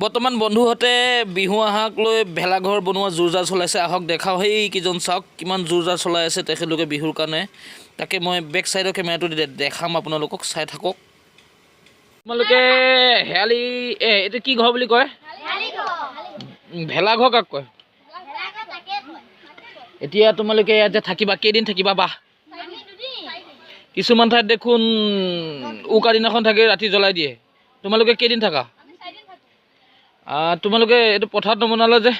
বৰ্তমান বন্ধুহঁতে বিহু আহাক লৈ ভেলাঘৰ বনোৱা জোৰ-জাৰ চলাইছে। আহক দেখাও, সেইকেইজন চাওক কিমান জোৰ-জাৰ চলাই আছে তেখেতলোকে বিহুৰ কাৰণে। তাকে মই বেক চাইডৰ কেমেৰাটো দেখাম আপোনালোকক, চাই থাকক। তোমালোকে হেয়ালি এইটো কি ঘৰ বুলি কয়? ভেলাঘৰ কাক কয়? এতিয়া তোমালোকে ইয়াতে থাকিবা, কেইদিন থাকিবা বাহ? কিছুমান ঠাইত দেখোন উৰুকা দিনাখন থাকি ৰাতি জ্বলাই দিয়ে। তোমালোকে কেইদিন থাকা? তোমালোকে এইটো পথাৰত নবনালে যে?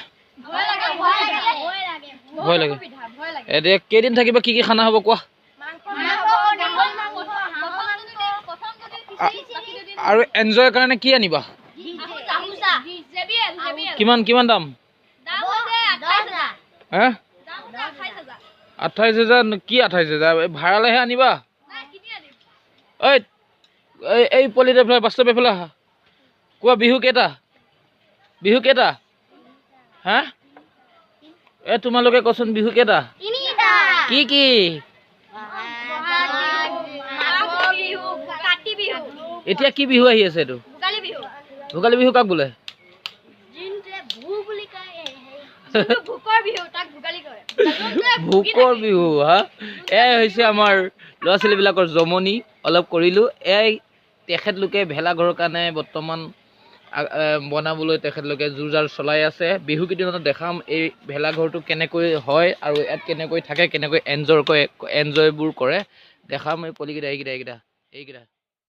ভয় লাগে। এতিয়া কেইদিন থাকিবা, কি কি খানা হ'ব কোৱা? আৰু এনজয়ৰ কাৰণে কি আনিবা? কিমান কিমান দাম? 28,000। কি 28,000? ভাড়ালেহে আনিবা? এই পলিটে বাস্তৱ এইফালে আহা। কোৱা বিহু কেইটা? বিহু কেইটা? হা? তোমালোকে কচোন বিহু কেইটা? কি কি? এতিয়া কি বিহু আহি আছে? এইটো ভোগালী বিহু কাক বোলে? ভোকৰ বিহু। হা? এয়াই হৈছে আমাৰ ল'ৰা ছোৱালীবিলাকৰ জমনি। অলপ কৰিলোঁ। তেখেতলোকে ভেলাঘৰৰ কাৰণে বৰ্তমান বনাবলৈ তেখেতলোকে জোৰ-জাৰ চলাই আছে। বিহু কেইদিনত দেখাম এই ভেলাঘৰটো কেনেকৈ হয় আৰু ইয়াত কেনেকৈ থাকে, কেনেকৈ এনজয়বোৰ কৰে দেখাম। এই পলিকেইটা এইকেইটা